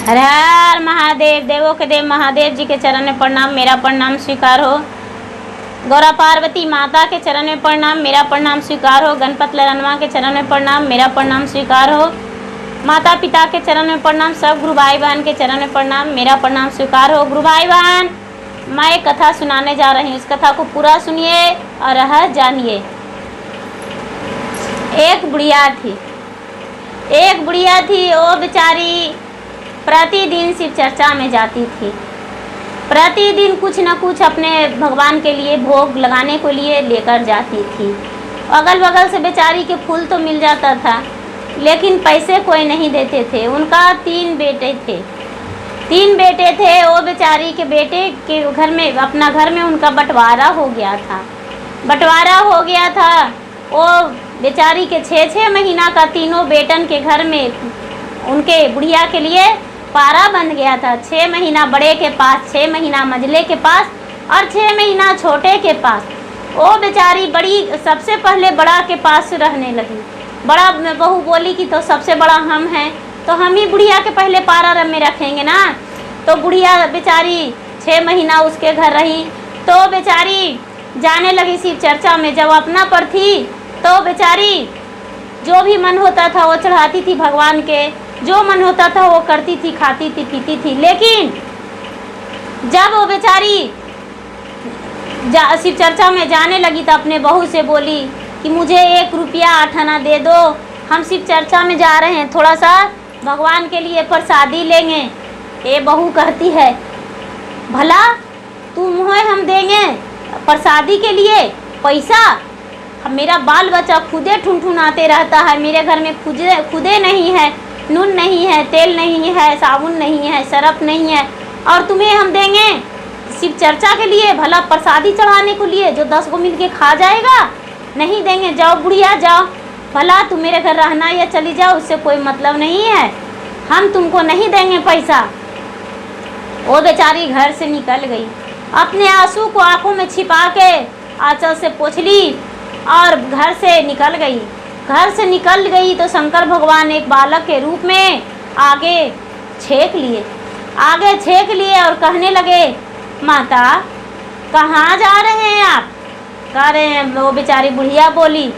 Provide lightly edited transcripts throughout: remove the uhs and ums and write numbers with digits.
हर हर महादेव। देवों के देव महादेव जी के चरण में प्रणाम, मेरा प्रणाम स्वीकार हो। गौरा पार्वती माता के चरण में प्रणाम, मेरा प्रणाम स्वीकार हो। गणपत ललनवा के चरण में प्रणाम, मेरा प्रणाम स्वीकार हो। माता पिता के चरण में प्रणाम, सब गुरु भाई बहन के चरण में प्रणाम, मेरा प्रणाम स्वीकार हो। गुरु भाई बहन, मैं एक कथा सुनाने जा रही हूँ, इस कथा को पूरा सुनिए और रहस्य जानिए। एक बुढ़िया थी, वो बेचारी प्रतिदिन शिव चर्चा में जाती थी। प्रतिदिन कुछ न कुछ अपने भगवान के लिए भोग लगाने को लिए लेकर जाती थी। अगल बगल से बेचारी के फूल तो मिल जाता था, लेकिन पैसे कोई नहीं देते थे। उनका 3 बेटे थे। वो बेचारी के बेटे के घर में, अपना घर में उनका बंटवारा हो गया था। वो बेचारी के 6-6 महीना का तीनों बेटन के घर में उनके बुढ़िया के लिए पारा बन गया था। 6 महीना बड़े के पास, 6 महीना मझले के पास और 6 महीना छोटे के पास। वो बेचारी सबसे पहले बड़ा के पास रहने लगी। बड़ा बहू बोली कि तो सबसे बड़ा हम हैं, तो हम ही बुढ़िया के पहले पारा में रखेंगे ना। तो बुढ़िया बेचारी 6 महीना उसके घर रही। तो बेचारी जाने लगी शिव चर्चा में। जब अपना पर थी तो बेचारी जो भी मन होता था वो चढ़ाती थी भगवान के, जो मन होता था वो करती थी, खाती थी, पीती थी। लेकिन जब वो बेचारी शिव चर्चा में जाने लगी तो अपने बहू से बोली कि मुझे 1 रुपया 8 आना दे दो, हम शिव चर्चा में जा रहे हैं, थोड़ा सा भगवान के लिए प्रसादी लेंगे। ये बहू कहती है, भला तुम हम देंगे प्रसादी के लिए पैसा? मेरा बाल बच्चा खुदे ठुनठुनाते रहता है, मेरे घर में खुदे नहीं है, नून नहीं है, तेल नहीं है, साबुन नहीं है, सरफ नहीं है, और तुम्हें हम देंगे शिव चर्चा के लिए, भला प्रसादी चढ़ाने को लिए जो 10 को मिल के खा जाएगा? नहीं देंगे। जाओ बुढ़िया जाओ, भला तुम मेरे घर रहना या चली जाओ, उससे कोई मतलब नहीं है, हम तुमको नहीं देंगे पैसा। वो बेचारी घर से निकल गई, अपने आंसू को आंखों में छिपा के आंचल से पोंछ ली और घर से निकल गई। तो शंकर भगवान एक बालक के रूप में आगे छेक लिए और कहने लगे, माता कहाँ जा रहे हैं आप? कह रहे हैं, वो बेचारी बुढ़िया बोली,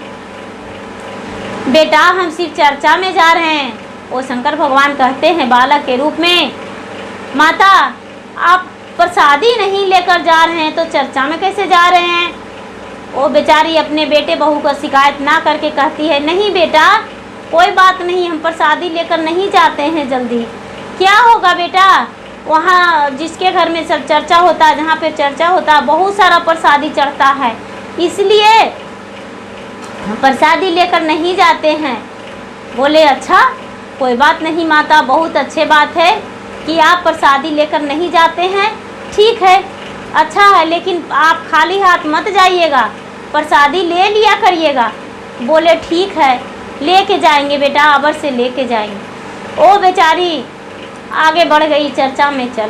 बेटा हम शिव चर्चा में जा रहे हैं। वो शंकर भगवान कहते हैं बालक के रूप में, माता आप प्रसादी नहीं लेकर जा रहे हैं तो चर्चा में कैसे जा रहे हैं? वो बेचारी अपने बेटे बहू को शिकायत ना करके कहती है, नहीं बेटा कोई बात नहीं, हम प्रसादी लेकर नहीं जाते हैं जल्दी। क्या होगा बेटा, वहाँ जिसके घर में सब चर्चा होता है, जहाँ पे चर्चा होता है बहुत सारा प्रसादी चढ़ता है, इसलिए हम प्रसादी लेकर नहीं जाते हैं। बोले अच्छा कोई बात नहीं माता, बहुत अच्छे बात है कि आप प्रसादी लेकर नहीं जाते हैं, ठीक है अच्छा है, लेकिन आप खाली हाथ मत जाइएगा, प्रसादी ले लिया करिएगा। बोले ठीक है लेके जाएंगे बेटा, अवश्य लेके जाएंगे। वो बेचारी आगे बढ़ गई, चर्चा में चल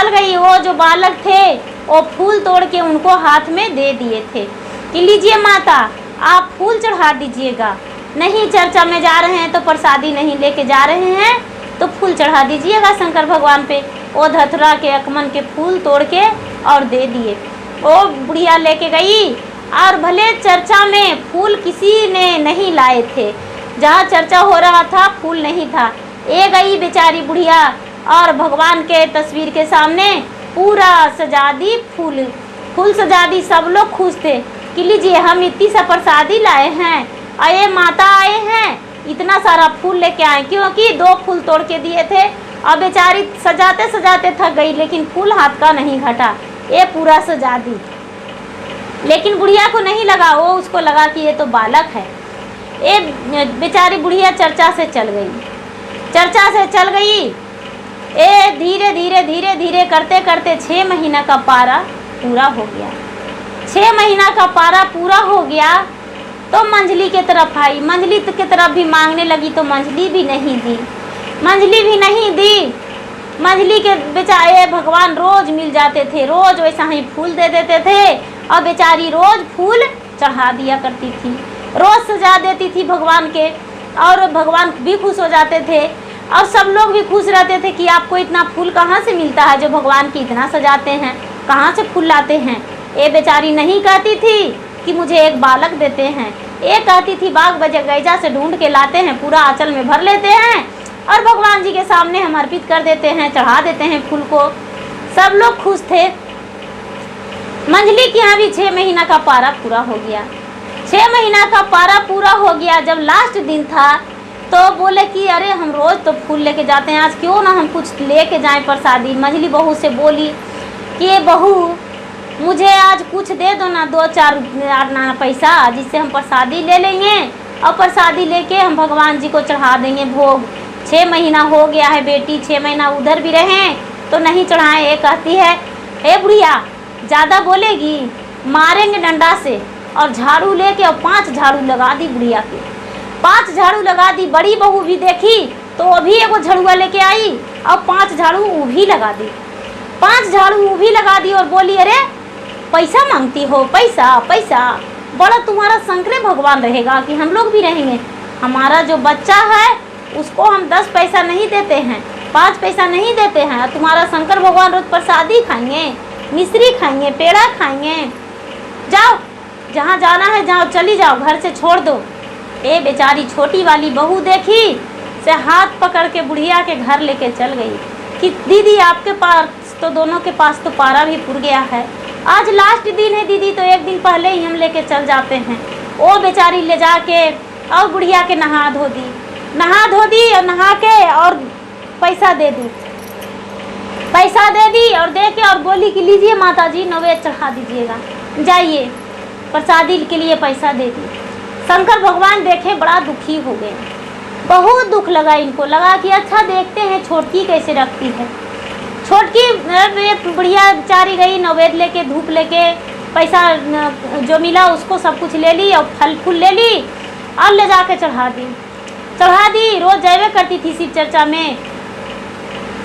गई। वो जो बालक थे वो फूल तोड़ के उनको हाथ में दे दिए थे कि लीजिए माता आप फूल चढ़ा दीजिएगा। नहीं चर्चा में जा रहे हैं तो प्रसादी नहीं लेके जा रहे हैं तो फूल चढ़ा दीजिएगा शंकर भगवान पे। वो धतुरा के अकमन के फूल तोड़ के और दे दिए। वो बुढ़िया लेके गई और भले चर्चा में फूल किसी ने नहीं लाए थे, जहाँ चर्चा हो रहा था फूल नहीं था। ये गई बेचारी बुढ़िया और भगवान के तस्वीर के सामने पूरा सजा दी, फूल सजा दी। सब लोग खुश थे कि लीजिए हम इतनी सा प्रसादी लाए हैं, अये माता आए हैं इतना सारा फूल लेके आए, क्योंकि 2 फूल तोड़ के दिए थे और बेचारी सजाते सजाते थक गई, लेकिन फूल हाथ का नहीं घटा, ये पूरा सजा दी। लेकिन बुढ़िया को नहीं लगा, वो उसको लगा कि ये तो बालक है। ये बेचारी बुढ़िया चर्चा से चल गई। ये धीरे करते करते 6 महीना का पारा पूरा हो गया। 6 महीना का पारा पूरा हो गया तो मंझली के तरफ आई, मंझली के तरफ भी मांगने लगी तो मंझली भी नहीं दी। मंझली के बेचारे भगवान रोज मिल जाते थे, रोज वैसा ही फूल दे देते थे और बेचारी रोज फूल चढ़ा दिया करती थी, रोज सजा देती थी भगवान के, और भगवान भी खुश हो जाते थे। और सब लोग भी खुश रहते थे कि आपको इतना फूल कहाँ से मिलता है जो भगवान की इतना सजाते हैं, कहाँ से फूल लाते हैं। ये बेचारी नहीं कहती थी कि मुझे एक बालक देते हैं, ये कहती थी बाग बगीचा से ढूंढ के लाते हैं, पूरा आंचल में भर लेते हैं और भगवान जी के सामने हम अर्पित कर देते हैं, चढ़ा देते हैं फूल को। सब लोग खुश थे। मंजली के यहाँ भी 6 महीना का पारा पूरा हो गया। 6 महीना का पारा पूरा हो गया। जब लास्ट दिन था तो बोले कि अरे हम रोज़ तो फूल लेके जाते हैं, आज क्यों ना हम कुछ लेके जाएं प्रसादी। मंजली बहू से बोली कि ये बहू मुझे आज कुछ दे दो ना, 2-4 आना पैसा, जिससे हम प्रसादी ले लेंगे और प्रसादी लेके हम भगवान जी को चढ़ा देंगे भोग। 6 महीना हो गया है बेटी, 6 महीना उधर भी रहें तो नहीं चढ़ाएं। ये कहती है ए बुढ़िया ज़्यादा बोलेगी मारेंगे डंडा से, और झाड़ू लेके और 5 झाड़ू लगा दी बुढ़िया के, 5 झाड़ू लगा दी। बड़ी बहू भी देखी तो वो भी एगो झड़ुआ लेके आई और 5 झाड़ू वो भी लगा दी, 5 झाड़ू वो भी लगा दी और बोली अरे पैसा मांगती हो, पैसा पैसा, बड़ा तुम्हारा शंकरे भगवान रहेगा कि हम लोग भी रहेंगे। हमारा जो बच्चा है उसको हम 10 पैसा नहीं देते हैं, 5 पैसा नहीं देते हैं, और तुम्हारा शंकर भगवान रोज प्रसादी खाएंगे, मिश्री खाएंगे, पेड़ा खाएंगे। जाओ जहाँ जाना है जाओ, चली जाओ, घर से छोड़ दो। ये बेचारी छोटी वाली बहू देखी से हाथ पकड़ के बुढ़िया के घर लेके चल गई कि दीदी आपके पास तो, दोनों के पास तो पारा भी पुर गया है, आज लास्ट दिन है दीदी, तो एक दिन पहले ही हम लेके चल जाते हैं। वो बेचारी ले जाके और बुढ़िया के नहा धो दी और नहा के और पैसा दे दी, पैसा दे दी और दे के और बोली कि लीजिए माता जी नैवेद्य चढ़ा दीजिएगा, जाइए प्रसादी के लिए पैसा दे दी। शंकर भगवान देखे बड़ा दुखी हो गए, बहुत दुख लगा इनको, लगा कि अच्छा देखते हैं छोटकी कैसे रखती है। छोटकी बुढ़िया बेचारी गई नैवेद्य लेके, धूप लेके, पैसा जो मिला उसको सब कुछ ले ली और फल फूल ले ली और ले जाके चढ़ा दी। रोज जावे करती थी शिव चर्चा में।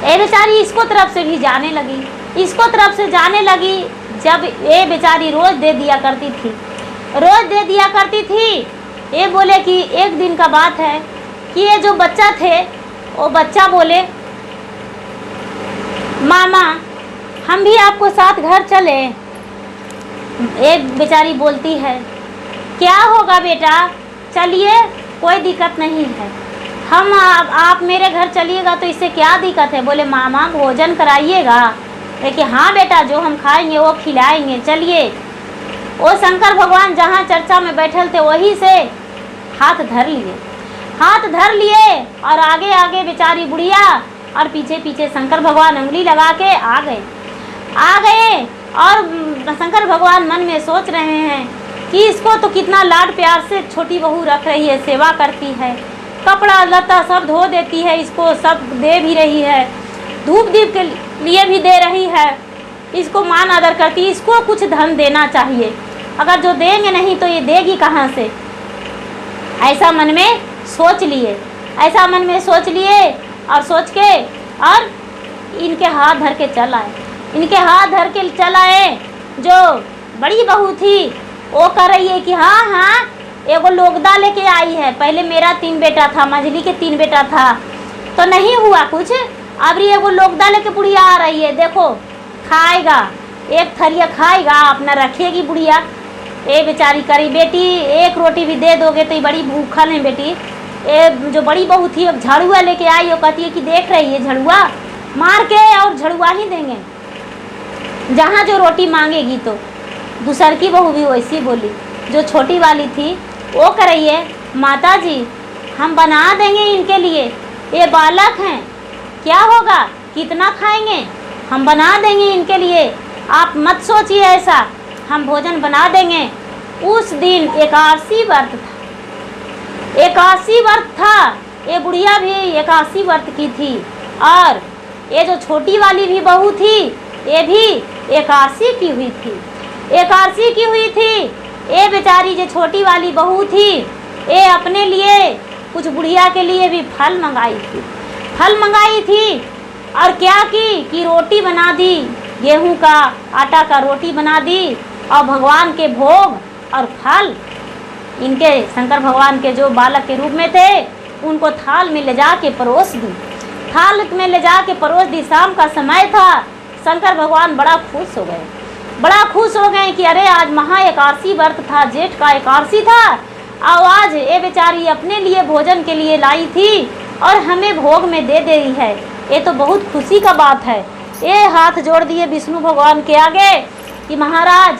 ये बेचारी इसको तरफ से भी जाने लगी, जब ये बेचारी रोज दे दिया करती थी। ये बोले कि एक दिन का बात है कि ये जो बच्चा थे वो बच्चा बोले मामा हम भी आपको साथ घर चले। एक बेचारी बोलती है क्या होगा बेटा, चलिए कोई दिक्कत नहीं है, हम आप मेरे घर चलिएगा तो इससे क्या दिक्कत है। बोले मामा भोजन कराइएगा। लेकिन हाँ बेटा जो हम खाएंगे वो खिलाएंगे, चलिए। वो शंकर भगवान जहाँ चर्चा में बैठल थे वहीं से हाथ धर लिए और आगे आगे बेचारी बुढ़िया और पीछे पीछे शंकर भगवान उंगली लगा के आ गए। और शंकर भगवान मन में सोच रहे हैं कि इसको तो कितना लाड प्यार से छोटी बहू रख रही है, सेवा करती है, कपड़ा लता सब धो देती है, इसको सब दे भी रही है, धूप दीप के लिए भी दे रही है, इसको मान आदर करती है, इसको कुछ धन देना चाहिए, अगर जो देंगे नहीं तो ये देगी कहाँ से। ऐसा मन में सोच लिए और सोच के और इनके हाथ धर के चल आए। जो बड़ी बहू थी वो कह रही है कि हाँ एगो लोगदा लेके आई है, पहले मेरा 3 बेटा था, मंजली के 3 बेटा था तो नहीं हुआ कुछ, अब एगो लोगदा लेके बुढ़िया आ रही है, देखो खाएगा, एक थरिया खाएगा अपना रखेगी बुढ़िया। ए बेचारी करी बेटी एक रोटी भी दे दोगे तो ये बड़ी भूखल है बेटी। ये जो बड़ी बहू थी अब झड़ुआ लेके आई, वो कहती है कि देख रही है झड़ुआ मार के और झड़ुआ ही देंगे, जहाँ जो रोटी मांगेगी। तो दूसर की बहू भी वैसी बोली, जो छोटी वाली थी वो कह रही है माता जी हम बना देंगे इनके लिए, ये बालक हैं, क्या होगा, कितना खाएंगे, हम बना देंगे इनके लिए, आप मत सोचिए ऐसा, हम भोजन बना देंगे। उस दिन एकादशी व्रत था, ये बुढ़िया भी एकादशी व्रत की थी और ये जो छोटी वाली भी बहू थी ये भी एकादशी की हुई थी। ये बेचारी जो छोटी वाली बहू थी ये अपने लिए कुछ बुढ़िया के लिए भी फल मंगाई थी और क्या की कि रोटी बना दी, गेहूं का आटा का रोटी बना दी और भगवान के भोग और फल इनके शंकर भगवान के जो बालक के रूप में थे उनको थाल में ले जा के परोस दी। थाल में ले जा के परोस दी। शाम का समय था। शंकर भगवान बड़ा खुश हो गए, बड़ा खुश हो गए कि अरे आज महा एकादशी व्रत था, जेठ का एकादशी था, और आज ये बेचारी अपने लिए भोजन के लिए लाई थी और हमें भोग में दे रही है। ये तो बहुत खुशी का बात है। ये हाथ जोड़ दिए विष्णु भगवान के आगे कि महाराज,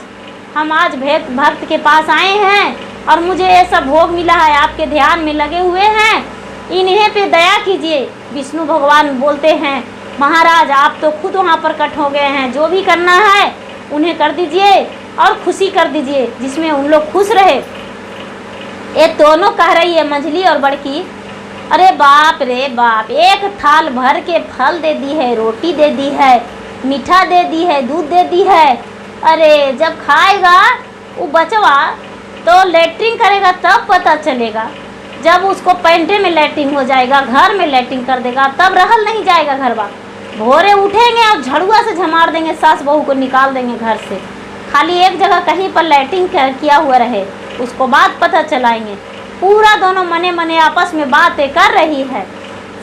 हम आज भक्त के पास आए हैं और मुझे ये सब भोग मिला है, आपके ध्यान में लगे हुए हैं, इन्हें पे दया कीजिए। विष्णु भगवान बोलते हैं, महाराज आप तो खुद वहाँ प्रकट हो गए हैं, जो भी करना है उन्हें कर दीजिए और खुशी कर दीजिए, जिसमें उन लोग खुश रहे। ये दोनों कह रही है, मंझली और बड़की, अरे बाप रे बाप, एक थाल भर के फल दे दी है, रोटी दे दी है, मीठा दे दी है, दूध दे दी है। अरे जब खाएगा वो बचवा तो लैट्रिन करेगा तब पता चलेगा। जब उसको पैंटे में लैट्रिन हो जाएगा, घर में लैट्रिन कर देगा, तब रहल नहीं जाएगा घरवा। भोरे उठेंगे और झड़ुआ से झमार देंगे, सास बहू को निकाल देंगे घर से। खाली एक जगह कहीं पर लैट्रिन किया हुआ रहे, उसको बात पता चलाएंगे। पूरा दोनों मने मने आपस में बातें कर रही है।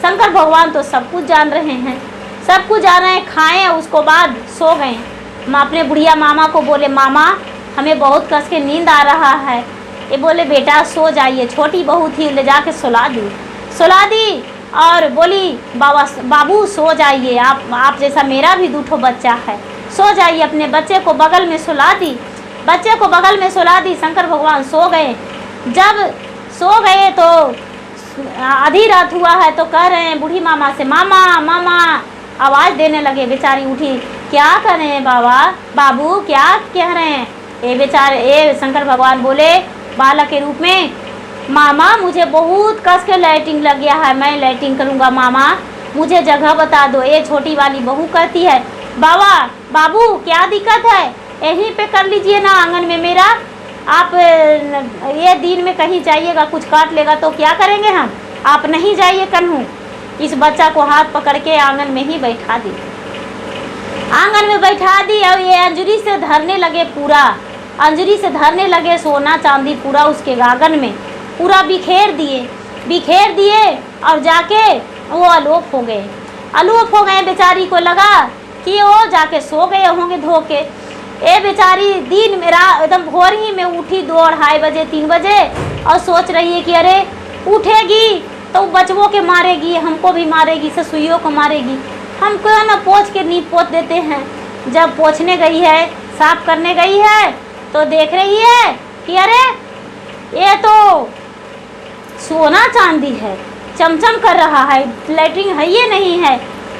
शंकर भगवान तो सब कुछ जान रहे हैं, सब कुछ जान रहे हैं। खाएं, उसको बाद सो गए। अपने बुढ़िया मामा को बोले, मामा हमें बहुत कस के नींद आ रहा है। ये बोले, बेटा सो जाइए। छोटी बहू थी, ले जाके सुला दी और बोली, बाबू सो जाइए, आप जैसा मेरा भी दूठो बच्चा है, सो जाइए। अपने बच्चे को बगल में सुला दी, बच्चे को बगल में सुला दी। शंकर भगवान सो गए। जब सो गए तो आधी रात हुआ है तो कह रहे हैं बूढ़ी मामा से, मामा मामा, आवाज़ देने लगे। बेचारी उठी, क्या कर रहे हैं बाबू क्या कह रहे हैं? ये शंकर भगवान बोले बालक के रूप में, मामा मुझे बहुत कस के लैट्रिन लग गया है, मैं लैट्रिन करूँगा मामा, मुझे जगह बता दो। ये छोटी वाली बहू कहती है, बाबू क्या दिक्कत है, यहीं पे कर लीजिए ना आंगन में मेरा। आप ये दिन में कहीं जाइएगा कुछ काट लेगा तो क्या करेंगे हम, आप नहीं जाइए कन्हू। इस बच्चा को हाथ पकड़ के आंगन में ही बैठा दी, आंगन में बैठा दी और ये अंजूरी से धरने लगे, पूरा अंजूरी से धरने लगे। सोना चांदी पूरा उसके आंगन में पूरा बिखेर दिए और जाके वो आलोप हो गए। बेचारी को लगा कि वो जाके सो गए होंगे धोके। ये बेचारी दिन में एकदम भोर ही में उठी 2-2:30 बजे 3 बजे और सोच रही है कि अरे उठेगी तो बचवों के मारेगी, हमको भी मारेगी, ससुइयों को मारेगी, हम क्यों ना पोंछ के नींद पोत देते हैं। जब पोंछने गई है, साफ करने गई है तो देख रही है कि अरे ये तो सोना चांदी है, चमचम कर रहा है, लैट्रिन है ये नहीं है।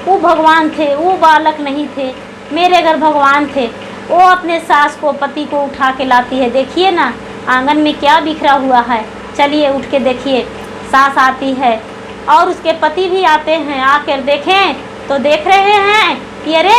वो भगवान थे, वो बालक नहीं थे, मेरे घर भगवान थे। वो अपने सास को, पति को उठा के लाती है। देखिए ना आंगन में क्या बिखरा हुआ है, चलिए उठ के देखिए। सास आती है और उसके पति भी आते हैं। आकर देखें तो देख रहे हैं कि अरे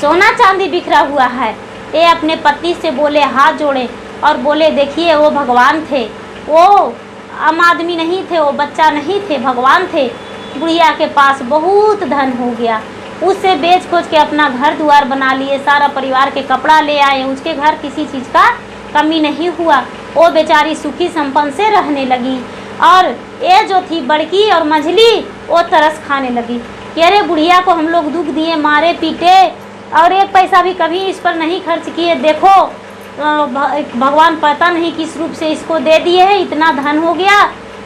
सोना चांदी बिखरा हुआ है। ये अपने पति से बोले, हाथ जोड़े और बोले, देखिए वो भगवान थे, वो आम आदमी नहीं थे, वो बच्चा नहीं थे, भगवान थे। बुढ़िया के पास बहुत धन हो गया, उससे बेच खोज के अपना घर द्वार बना लिए, सारा परिवार के कपड़ा ले आए, उसके घर किसी चीज़ का कमी नहीं हुआ। वो बेचारी सुखी संपन्न से रहने लगी। और ये जो थी बड़की और मंझली, वो तरस खाने लगी कि अरे बुढ़िया को हम लोग दुख दिए, मारे पीटे और एक पैसा भी कभी इस पर नहीं खर्च किए। देखो भगवान पता नहीं किस रूप से इसको दे दिए है, इतना धन हो गया,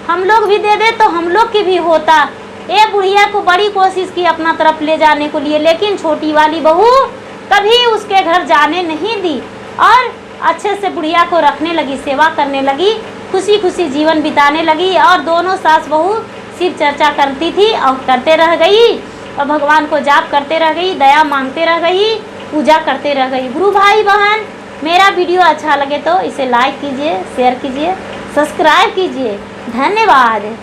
हम लोग भी दे दे तो हम लोग की भी होता। ये बुढ़िया को बड़ी कोशिश की अपना तरफ ले जाने को लिए, लेकिन छोटी वाली बहू कभी उसके घर जाने नहीं दी और अच्छे से बुढ़िया को रखने लगी, सेवा करने लगी, खुशी खुशी जीवन बिताने लगी। और दोनों सास बहू शिव चर्चा करती थी और करते रह गई और भगवान को जाप करते रह गई, दया मांगते रह गई, पूजा करते रह गई। गुरु भाई बहन, मेरा वीडियो अच्छा लगे तो इसे लाइक कीजिए, शेयर कीजिए, सब्सक्राइब कीजिए। धन्यवाद।